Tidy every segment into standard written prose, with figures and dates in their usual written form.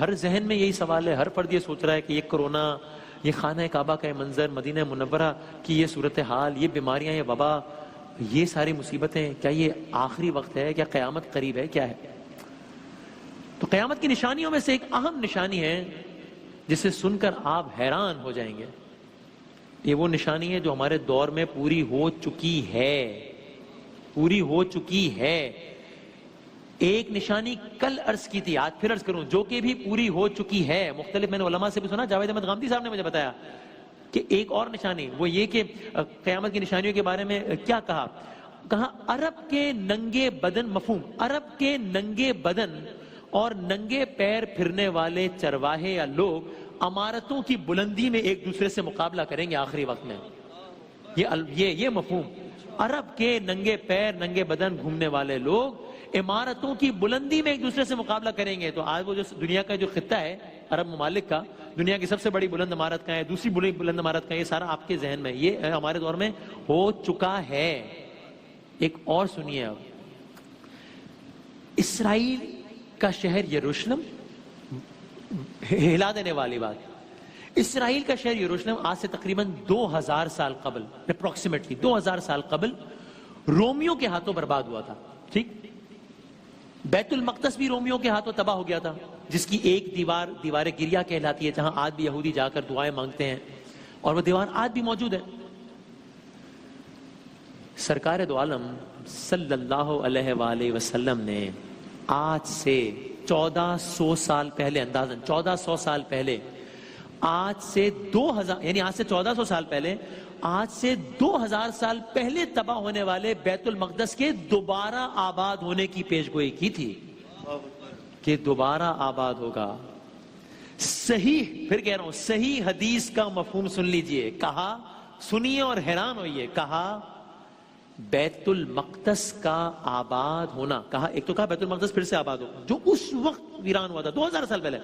ہر ذہن میں یہی سوال ہے، ہر فرد یہ سوچ رہا ہے کہ یہ کرونا، یہ خانہ کعبہ کا منظر، مدینہ منورہ کی یہ صورتحال، یہ بیماریاں، یہ وبا، یہ ساری مصیبتیں، کیا یہ آخری وقت ہے؟ کیا قیامت قریب ہے؟ کیا ہے؟ تو قیامت کی نشانیوں میں سے ایک اہم نشانی ہے جسے سن کر آپ حیران ہو جائیں گے. یہ وہ نشانی ہے جو ہمارے دور میں پوری ہو چکی ہے، پوری ہو چکی ہے. ایک نشانی کل عرض کی تھی، آج پھر عرض کروں، جو کہ بھی پوری ہو چکی ہے. مختلف میں نے علماء سے بھی سنا، جاوید احمد غامدی صاحب نے مجھے بتایا کہ ایک اور نشانی وہ یہ کہ قیامت کی نشانیوں کے بارے میں کیا کہا عرب کے ننگے بدن، مفہوم عرب کے ننگے بدن اور ننگے پیر پھرنے والے چرواہے یا لوگ عمارتوں کی بلندی میں ایک دوسرے سے مقابلہ کریں گے آخری وقت میں. یہ مفہوم، عرب کے ننگے پیر ننگے بدن گھومنے والے لوگ عمارتوں کی بلندی میں ایک دوسرے سے مقابلہ کریں گے. تو آج وہ جو دنیا کا جو خطہ ہے عرب ممالک کا، دنیا کی سب سے بڑی بلند عمارت کا ہے، دوسری بڑی بلند عمارت کا، یہ سارا آپ کے ذہن میں، یہ ہمارے دور میں ہو چکا ہے. ایک اور سنیے اب، اسرائیل کا شہر یروشلم، ہلا دینے والی بات، اسرائیل کا شہر یروشلم آج سے تقریباً 2000 سال قبل، اپروکسیمیٹلی 2000 سال قبل رومیوں کے ہاتھوں برباد ہوا تھا. ٹھیک، بیت المقدس بھی رومیوں کے ہاتھوں تباہ ہو گیا تھا، جس کی ایک دیوار گریا کہلاتی ہے، جہاں آج بھی یہودی جا کر دعائیں مانگتے ہیں، اور وہ دیوار آج بھی موجود ہے. سرکار دو عالم صلی اللہ علیہ وآلہ وسلم نے آج سے 1400 سال پہلے، اندازاً 1400 سال پہلے، آج سے 2000 یعنی آج سے 1400 سال پہلے، آج سے 2000 سال پہلے تباہ ہونے والے بیت المقدس کے دوبارہ آباد ہونے کی پیشگوئی کی تھی کہ دوبارہ آباد ہوگا. صحیح، پھر کہہ رہا ہوں، صحیح حدیث کا مفہوم سن لیجئے. کہا، سنیے اور حیران ہوئیے، کہا بیت المقدس کا آباد ہونا. کہا، ایک تو کہا بیت المقدس پھر سے آباد ہوگا جو اس وقت ویران ہوا تھا 2000 سال پہلے.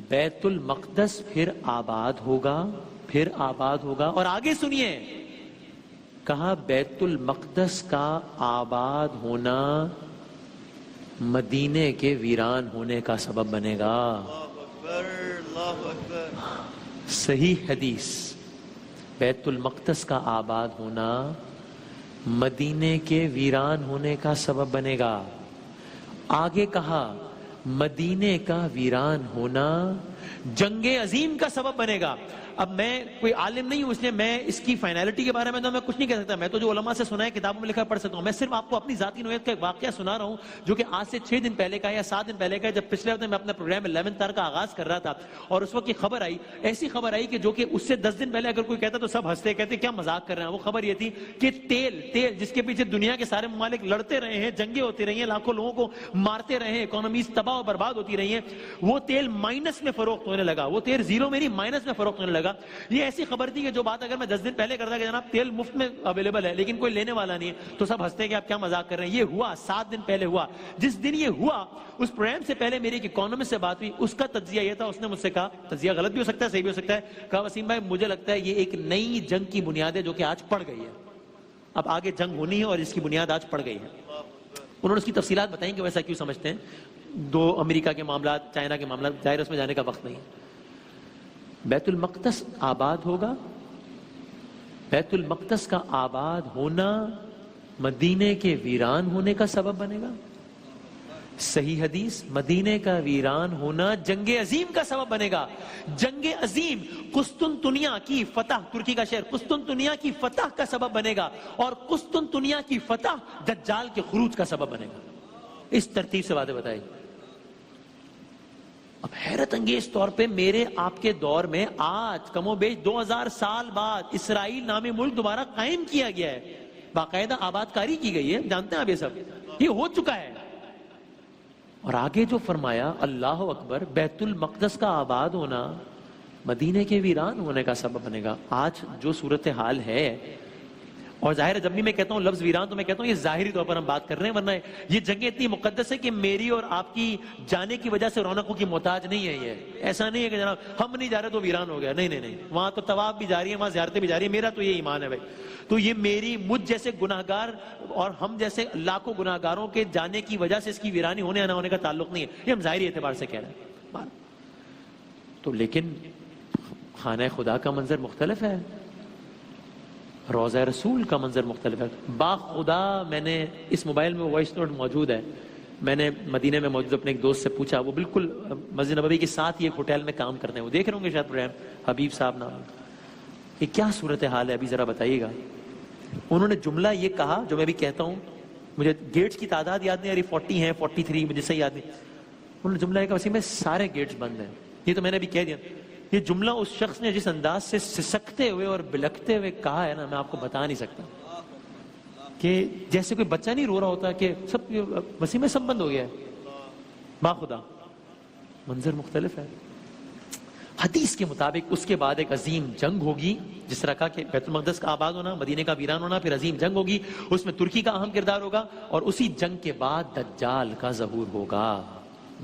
بیت المقدس پھر آباد ہوگا، پھر آباد ہوگا. اور آگے سنیے، کہا بیت المقدس کا آباد ہونا مدینے کے ویران ہونے کا سبب بنے گا. صحیح حدیث، بیت المقدس کا آباد ہونا مدینے کے ویران ہونے کا سبب بنے گا. آگے کہا مدینے کا ویران ہونا جنگ عظیم کا سبب بنے گا. اب میں کوئی عالم نہیں ہوں، اس لیے میں اس کی فائنالٹی کے بارے میں تو میں کچھ نہیں کہہ سکتا. میں تو جو علماء سے سنا ہے، کتابوں میں لکھا پڑھ سکتا ہوں. میں صرف آپ کو اپنی ذاتی نوعیت کا ایک واقعہ سنا رہا ہوں جو کہ آج سے 6 دن پہلے کا یا 7 دن پہلے کا، جب پچھلے ہفتے میں اپنا پروگرام 11 تار کا آغاز کر رہا تھا، اور اس وقت یہ خبر آئی، ایسی خبر آئی کہ جو کہ اس سے 10 دن پہلے اگر کوئی کہتا تو سب ہنستے، کہتے کیا مذاق کر رہے ہیں. وہ خبر یہ تھی کہ تیل جس کے پیچھے دنیا کے سارے ممالک لڑتے رہے ہیں، جنگیں ہوتی رہی ہیں، لاکھوں لوگوں کو مارتے رہے ہیں، اکانومیز تباہ و برباد ہوتی رہی ہیں، وہ تیل مائنس میں فروخت ہونے لگا. وہ تیل زیرو میں نہیں، مائنس میں فروخت ہونے لگا. یہ ایسی خبر تھی کہ جو بات اگر میں 10 دن پہلے کرتا کہ جناب تیل مفت میں اویلیبل ہے لیکن کوئی لینے والا نہیں ہے، تو سب ہنستے ہیں کہ آپ کیا مذاق کر رہے ہیں. یہ ہوا 7 دن پہلے ہوا. جس دن یہ ہوا، اس پروگرام سے پہلے میری ایک اکانومسٹ سے بات ہوئی. اس کا تجزیہ یہ تھا، اس نے مجھ سے کہا، تجزیہ غلط بھی ہو سکتا ہے، صحیح بھی ہو سکتا ہے، کہا وسیم بھائی مجھے لگتا ہے یہ ایک نئی جنگ کی بنیاد ہے جو کہ آج پڑ گئی ہے. اب آگے جنگ ہونی ہے اور اس کی بنیاد آج پڑ گئی ہے. انہوں نے اس کی تفصیلات بتائیں کہ ویسا کیوں سمجھتے ہیں. دو امریکہ کے معاملات، چائنا کے معاملات، ظاہر اس میں جانے کا وقت نہیں ہے. بیت المقدس آباد ہوگا، بیت المقدس کا آباد ہونا مدینے کے ویران ہونے کا سبب بنے گا. صحیح حدیث، مدینے کا ویران ہونا جنگ عظیم کا سبب بنے گا. جنگ عظیم قسطنطنیہ کی فتح، ترکی کا شہر قسطنطنیہ کی فتح کا سبب بنے گا، اور قسطنطنیہ کی فتح دجال کے خروج کا سبب بنے گا. اس ترتیب سے باتیں بتائی. اب حیرت انگیز طور پہ میرے آپ کے دور میں آج کم و بیش 2000 سال بعد اسرائیل نامی ملک دوبارہ قائم کیا گیا ہے، باقاعدہ آباد کاری کی گئی ہے. جانتے ہیں آپ یہ سب، یہ ہو چکا ہے. اور آگے جو فرمایا، اللہ اکبر، بیت المقدس کا آباد ہونا مدینے کے ویران ہونے کا سبب بنے گا. آج جو صورتحال ہے، اور ظاہر ہے جب بھی میں کہتا ہوں لفظ ویران تو میں کہتا ہوں یہ ظاہری طور پر ہم بات کر رہے ہیں، ورنہ یہ جنگیں اتنی مقدس ہے کہ میری اور آپ کی جانے کی وجہ سے رونقوں کی محتاج نہیں ہے. یہ ایسا نہیں ہے کہ جناب ہم نہیں جا رہے تو ویران ہو گیا. نہیں نہیں نہیں، وہاں تو طواف بھی جاری ہے، وہاں زیارتیں بھی جاری ہیں. میرا تو یہ ایمان ہے بھائی. تو یہ مجھ جیسے گناہگار اور ہم جیسے لاکھوں گناہگاروں کے جانے کی وجہ سے اس کی ویرانی ہونے یا نہ ہونے کا تعلق نہیں ہے. یہ ہم ظاہری اعتبار سے کہہ رہے ہیں. تو لیکن خانہ خدا کا منظر مختلف ہے، روضہ رسول کا منظر مختلف ہے. باخدا میں نے اس موبائل میں وائس نوٹ موجود ہے، میں نے مدینہ میں موجود اپنے ایک دوست سے پوچھا، وہ بالکل مسجد نبوی کے ساتھ ہی ایک ہوٹل میں کام کرتے ہیں، وہ دیکھ رہے ہوں گے شاید پروگرام، حبیب صاحب نام، یہ کیا صورتحال ہے ابھی ذرا بتائیے گا. انہوں نے جملہ یہ کہا جو میں بھی کہتا ہوں، مجھے گیٹس کی تعداد یاد نہیں آ رہی، 40 ہیں 43 مجھے صحیح یاد نہیں. انہوں نے جملہ یہ کہا وسیم میں سارے گیٹس بند ہیں. یہ تو میں نے بھی کہہ دیا. یہ جملہ اس شخص نے جس انداز سے سسکتے ہوئے اور بلکتے ہوئے کہا ہے نا، میں آپ کو بتا نہیں سکتا، کہ جیسے کوئی بچہ نہیں رو رہا ہوتا کہ سب وسیم میں سب بند ہو گیا ہے. باخدا منظر مختلف ہے. حدیث کے مطابق اس کے بعد ایک عظیم جنگ ہوگی، جس طرح کہا کہ بیت المقدس کا آباد ہونا، مدینے کا ویران ہونا، پھر عظیم جنگ ہوگی، اس میں ترکی کا اہم کردار ہوگا، اور اسی جنگ کے بعد دجال کا ظہور ہوگا.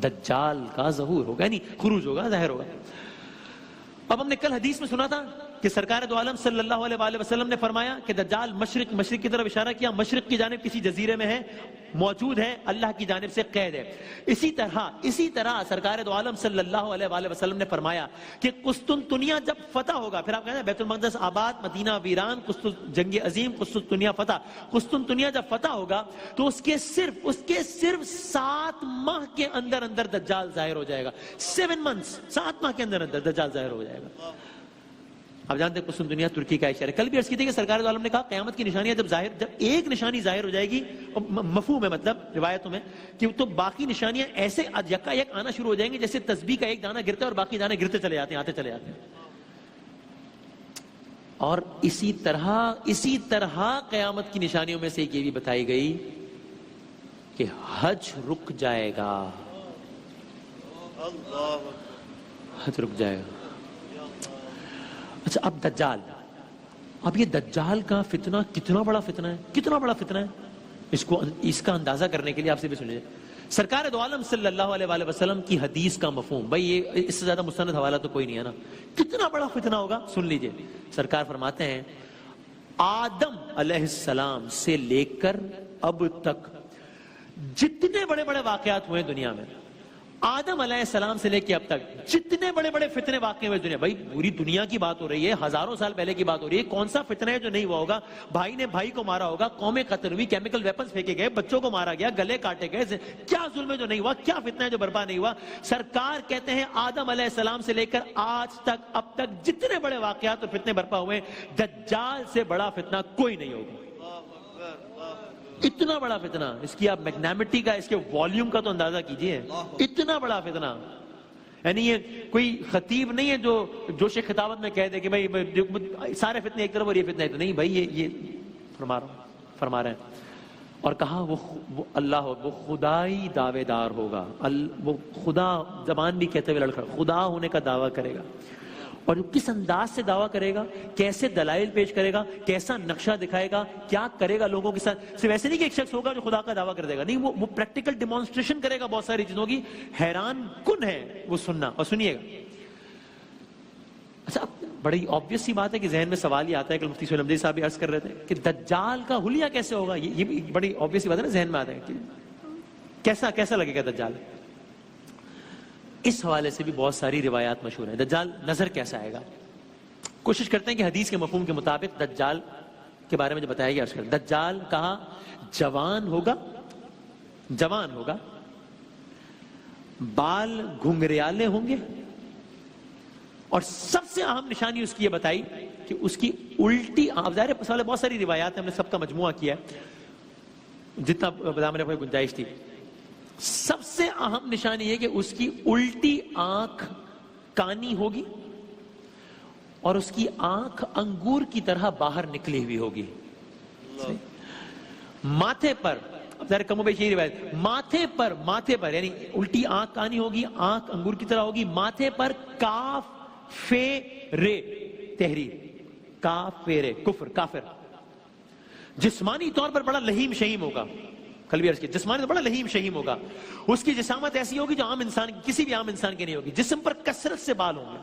دجال کا ظہور ہوگا یعنی خروج ہوگا، ظاہر ہوگا. اب ہم نے کل حدیث میں سنا تھا کہ سرکار دو عالم صلی اللہ علیہ وآلہ وسلم نے فرمایا کہ دجال مشرق کی طرف اشارہ کیا، مشرق کی جانب کسی جزیرے میں ہے، موجود ہے، اللہ کی جانب سے قید ہے. اسی طرح سرکار دو عالم صلی اللہ علیہ وآلہ وسلم نے فرمایا کہ قسطنطنیہ جب فتح ہوگا، پھر آپ کہتے ہیں بیت المقدس آباد، مدینہ ویران، جنگ عظیم، قسطنطنیہ فتح. قسطنطنیہ جب فتح ہوگا تو اس کے صرف 7 ماہ کے اندر دجال ظاہر ہو جائے گا. 7 months، 7 ماہ کے اندر دجال ظاہر ہو جائے گا. اب جانتے ہیں قسطنطنیہ ترکی کا اشارہ. کل بھی عرض کی تھی کہ سرکار دو عالم نے کہا قیامت کی نشانیاں جب ایک نشانی ظاہر ہو جائے گی، مفہوم ہے مطلب روایتوں میں، کہ تو باقی نشانیاں ایسے یکا یک آنا شروع ہو جائیں گی جیسے تسبیح کا ایک دانہ گرتا ہے اور باقی دانے گرتے چلے جاتے ہیں، آتے چلے جاتے ہیں. اور اسی طرح قیامت کی نشانیوں میں سے ایک یہ بھی بتائی گئی کہ حج رک جائے گا. حج رک جائے گا. اچھا اب دجال، اب یہ دجال کا فتنہ کتنا بڑا فتنہ ہے، اس کا اندازہ کرنے کے لیے آپ سے بھی سن لیجیے. سرکار دو عالم صلی اللہ علیہ وآلہ وسلم کی حدیث کا مفہوم، بھائی یہ اس سے زیادہ مستند حوالہ تو کوئی نہیں ہے نا، کتنا بڑا فتنہ ہوگا سن لیجیے. سرکار فرماتے ہیں آدم علیہ السلام سے لے کر اب تک جتنے بڑے بڑے واقعات ہوئے دنیا میں، آدم علیہ السلام سے لے کے اب تک جتنے بڑے بڑے فتنے واقع ہوئے دنیا، بھائی پوری دنیا کی بات ہو رہی ہے، ہزاروں سال پہلے کی بات ہو رہی ہے، کون سا فتنہ ہے جو نہیں ہوا ہوگا؟ بھائی نے بھائی کو مارا ہوگا، قومیں قتل ہوئی، کیمیکل ویپنز پھینکے گئے، بچوں کو مارا گیا، گلے کاٹے گئے، کیا ظلم ہے جو نہیں ہوا؟ کیا فتنہ ہے جو برپا نہیں ہوا؟ سرکار کہتے ہیں آدم علیہ السلام سے لے کر آج تک اب تک جتنے بڑے واقعات اور فتنے برپا ہوئے، دجال سے بڑا فتنہ کوئی نہیں ہوگا. اتنا بڑا فتنہ، اس کی آپ میگنیمٹی کا، اس کے والیوم کا تو اندازہ کیجئے. اتنا بڑا فتنہ، یعنی یہ کوئی خطیب نہیں ہے جو جوش خطابت میں کہہ دے کہ بھائی سارے فتنے ایک طرف اور یہ فتنہ ایک طرف. نہیں بھائی، یہ فرما رہے ہیں. اور کہا وہ اللہ، وہ خدائی دعوے دار ہوگا، وہ خدا، زبان بھی کہتے ہوئے لڑکھڑ، خدا ہونے کا دعویٰ کرے گا. اور کس انداز سے دعویٰ کرے گا، کیسے دلائل پیش کرے گا، کیسا نقشہ دکھائے گا، کیا کرے گا لوگوں کے ساتھ. صرف ایسے نہیں کہ ایک شخص ہوگا جو خدا کا دعویٰ کر دے گا، نہیں، وہ پریکٹیکل ڈیمانسٹریشن کرے گا بہت ساری چیزوں کی. حیران کن ہے وہ سننا، اور سنیے گا. اچھا بڑی آبویس سی بات ہے کہ ذہن میں سوال یہ آتا ہے کہ مفتی سہیل حمزی صاحب بھی عرض کر رہے تھے کہ دجال کا حلیہ کیسے ہوگا. یہ بھی بڑی آبویس سی بات ہے نا، ذہن میں آتا ہے کہ کیسا لگے گا دجال. اس حوالے سے بھی بہت ساری روایات مشہور ہیں. دجال نظر کیسا آئے گا؟ کوشش کرتے ہیں کہ حدیث کے مفہوم کے مطابق دجال کے بارے میں جو بتایا گیا عرض کریں. دجال کہا جوان ہوگا، بال گھنگریالے ہوں گے، اور سب سے اہم نشانی اس کی یہ بتائی کہ اس کی الٹی آنکھ. ظاہر بہت ساری روایات ہیں، ہم نے سب کا مجموعہ کیا ہے جتنا بتانے پر گنجائش تھی. سب سے اہم نشانی یہ کہ اس کی الٹی آنکھ کانی ہوگی، اور اس کی آنکھ انگور کی طرح باہر نکلی ہوئی ہوگی. ماتھے پر، اب ذرا کم و بیش یہی روایت، ماتھے پر یعنی الٹی آنکھ کانی ہوگی، آنکھ انگور کی طرح ہوگی، ماتھے پر کاف فے رے تحریر، کاف فے رے کافر. جسمانی طور پر بڑا لہیم شہیم ہوگا، کل بھی عرض کیا، جسمانی بڑا لہیم شہیم ہوگا. اس کی جسامت ایسی ہوگی جو کسی بھی عام انسان کی نہیں ہوگی. جسم پر کثرت سے بال ہوں گے.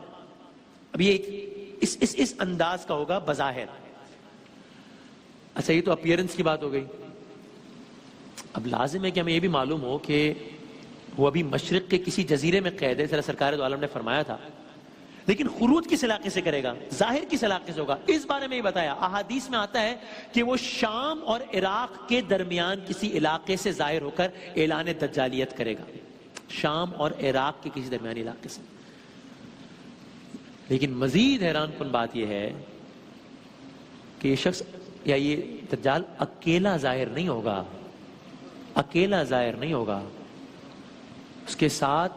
اب یہ اس انداز کا ہوگا بظاہر. اچھا یہ تو اپیرنس کی بات ہو گئی. اب لازم ہے کہ ہمیں یہ بھی معلوم ہو کہ وہ ابھی مشرق کے کسی جزیرے میں قید ہے. سرکار دو عالم نے فرمایا تھا لیکن خروج کس علاقے سے کرے گا؟ ظاہر کس علاقے سے ہوگا؟ اس بارے میں ہی بتایا، احادیث میں آتا ہے کہ وہ شام اور عراق کے درمیان کسی علاقے سے ظاہر ہو کر اعلان دجالیت کرے گا، شام اور عراق کے کسی درمیانی علاقے سے۔ لیکن مزید حیران کن بات یہ ہے کہ یہ شخص یا یہ دجال اکیلا ظاہر نہیں ہوگا، اکیلا ظاہر نہیں ہوگا، اس کے ساتھ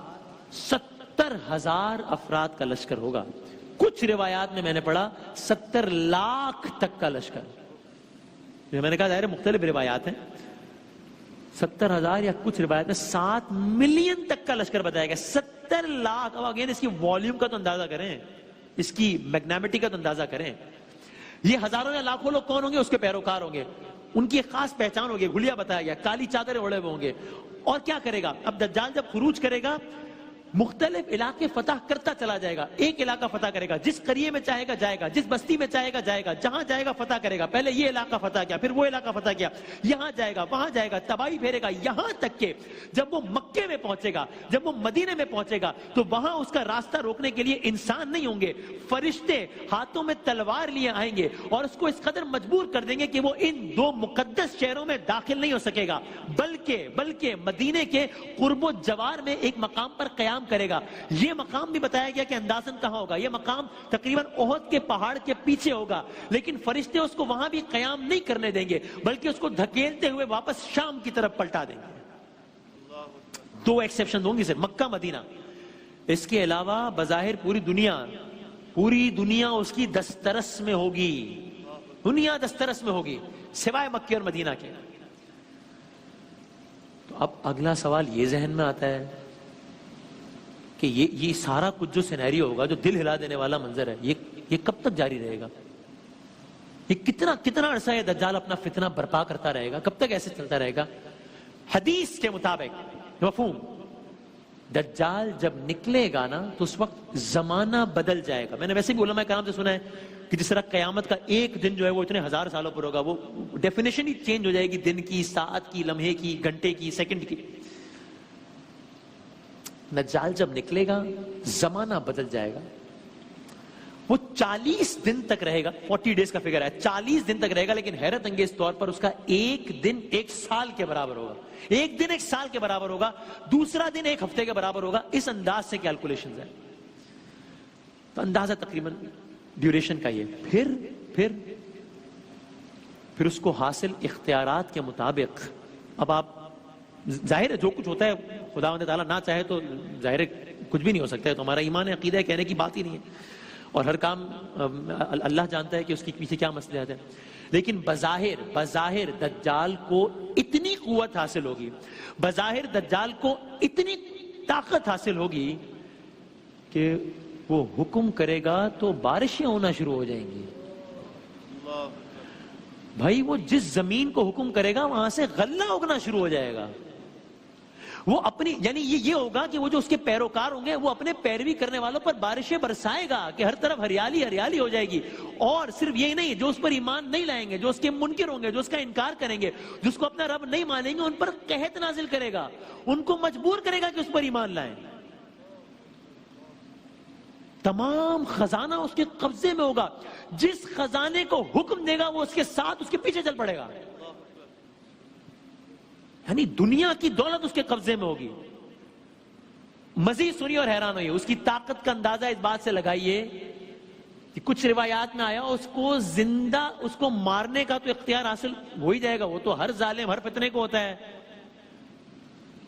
70,000 افراد کا لشکر ہوگا۔ کچھ روایات میں نے پڑھا 70 لاکھ تک کا لشکر، میں نے کہا ظاہر مختلف روایات ہیں، 70,000 یا کچھ روایات میں 7 ملین تک کا لشکر بتایا گیا۔ 70 لاکھ، اب اگین اس کی والیوم کا تو اندازہ کریں، اس کی میگنیمٹی کا تو اندازہ کریں۔ یہ ہزاروں یا لاکھوں لوگ کون ہوں گے؟ اس کے پیروکار ہوں گے، ان کی ایک خاص پہچان ہوگی، گھلیا بتایا گیا، کالی چادریں اوڑے ہوئے ہوں گے۔ اور کیا کرے گا؟ اب دجال جب خروج کرے گا مختلف علاقے فتح کرتا چلا جائے گا، ایک علاقہ فتح کرے گا، جس قریے میں چاہے گا جائے گا، جس بستی میں چاہے گا جائے گا، جہاں جائے گا فتح کرے گا۔ پہلے یہ علاقہ فتح کیا، پھر وہ علاقہ فتح کیا، یہاں جائے گا، وہاں جائے گا، تباہی پھیرے گا، یہاں تک کہ جب وہ مکے میں پہنچے گا، جب وہ مدینے میں پہنچے گا تو وہاں اس کا راستہ روکنے کے لیے انسان نہیں ہوں گے، فرشتے ہاتھوں میں تلوار لیے آئیں گے اور اس کو اس قدر مجبور کر دیں گے کہ وہ ان 2 مقدس شہروں میں داخل نہیں ہو سکے گا، بلکہ مدینے کے قرب و جوار میں ایک مقام پر قیام کرے گا۔ یہ مقام بھی بتایا گیا کہ اندازاً کہاں ہوگا، یہ مقام تقریباً احد کے پہاڑ کے پیچھے ہوگا، لیکن فرشتے اس کو وہاں بھی قیام نہیں کرنے دیں گے، بلکہ اس کو دھکیلتے ہوئے واپس شام کی طرف پلٹا دیں گے۔ 2 ایکسیپشن ہوں گی صرف، مکہ مدینہ۔ اس کے علاوہ بظاہر پوری دنیا اس کی دسترس میں ہوگی، دنیا دسترس میں ہوگی سوائے مکہ اور مدینہ کے۔ تو اب اگلا سوال یہ ذہن میں آتا ہے کہ یہ سارا کچھ جو سینیریو ہوگا، جو دل ہلا دینے والا منظر ہے، یہ کب تک جاری رہے گا؟ یہ کتنا عرصہ یہ دجال اپنا فتنہ برپا کرتا رہے گا؟ کب تک ایسے چلتا رہے گا؟ حدیث کے مطابق مفہوم، دجال جب نکلے گا نا تو اس وقت زمانہ بدل جائے گا۔ میں نے ویسے بھی علماء کرام سے سنا ہے کہ جس طرح قیامت کا ایک دن جو ہے وہ اتنے 1000 سالوں پر ہوگا، وہ ڈیفینیشن ہی چینج ہو جائے گی، دن کی، ساعت کی، لمحے کی، گھنٹے کی، سیکنڈ کی۔ دجال جب نکلے گا زمانہ بدل جائے گا، وہ 40 دن تک رہے گا، 40 ڈیز کا فگر ہے، 40 دن تک رہے گا، لیکن حیرت انگیز طور پر اس کا ایک دن 1 سال کے برابر ہوگا، ایک دن 1 سال کے برابر ہوگا، دوسرا دن 1 ہفتے کے برابر ہوگا۔ اس انداز سے کیلکولیشنز ہیں، تو اندازہ تقریباً ڈیوریشن کا یہ۔ پھر اس کو حاصل اختیارات کے مطابق، اب آپ ظاہر ہے جو کچھ ہوتا ہے خداوند تعالیٰ نہ چاہے تو ظاہر ہے کچھ بھی نہیں ہو سکتا ہے، تو ہمارا ایمان عقیدہ ہے، کہنے کی بات ہی نہیں ہے، اور ہر کام اللہ جانتا ہے کہ اس کے پیچھے کیا مصلحت ہے۔ لیکن بظاہر دجال کو اتنی قوت حاصل ہوگی، بظاہر دجال کو اتنی طاقت حاصل ہوگی کہ وہ حکم کرے گا تو بارشیں ہونا شروع ہو جائیں گی۔ بھائی وہ جس زمین کو حکم کرے گا وہاں سے غلہ اگنا شروع ہو جائے گا۔ وہ اپنی یعنی یہ ہوگا کہ وہ جو اس کے پیروکار ہوں گے وہ اپنے پیروی کرنے والوں پر بارشیں برسائے گا کہ ہر طرف ہریالی ہریالی ہو جائے گی۔ اور صرف یہی نہیں، جو اس پر ایمان نہیں لائیں گے، جو اس کے منکر ہوں گے، جو اس کا انکار کریں گے، جس کو اپنا رب نہیں مانیں گے، ان پر قحط نازل کرے گا، ان کو مجبور کرے گا کہ اس پر ایمان لائیں۔ تمام خزانہ اس کے قبضے میں ہوگا، جس خزانے کو حکم دے گا وہ اس کے ساتھ اس کے پیچھے چل پڑے گا، یعنی دنیا کی دولت اس کے قبضے میں ہوگی۔ مزید سنیے اور حیران ہوئیے، اس کی طاقت کا اندازہ اس بات سے لگائیے کہ کچھ روایات میں آیا اس کو زندہ، اس کو مارنے کا تو اختیار حاصل ہو ہی جائے گا، وہ تو ہر ظالم ہر فتنے کو ہوتا ہے،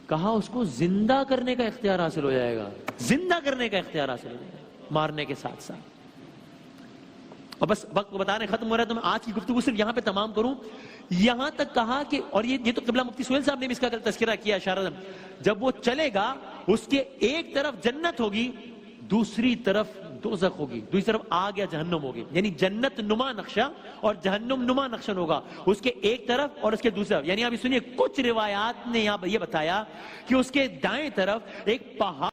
کہا اس کو زندہ کرنے کا اختیار حاصل ہو جائے گا، زندہ کرنے کا اختیار حاصل ہو جائے گا مارنے کے ساتھ ساتھ۔ اور بس وقت کو بتانے ختم ہو رہا ہے تو میں آج کی گفتگو صرف یہاں پہ تمام کروں۔ یہاں تک کہا کہ، اور یہ تو قبلہ مفتی سہیل صاحب نے بھی اس کا تذکرہ کیا اشارہ، جب وہ چلے گا اس کے ایک طرف جنت ہوگی، دوسری طرف دوزخ ہوگی، دوسری طرف آگ یا جہنم ہوگی، یعنی جنت نما نقشہ اور جہنم نما نقشہ ہوگا اس کے ایک طرف اور اس کے دوسری طرف۔ یعنی آپ سنیے، کچھ روایات نے یہاں یہ بتایا کہ اس کے دائیں طرف ایک پہاڑ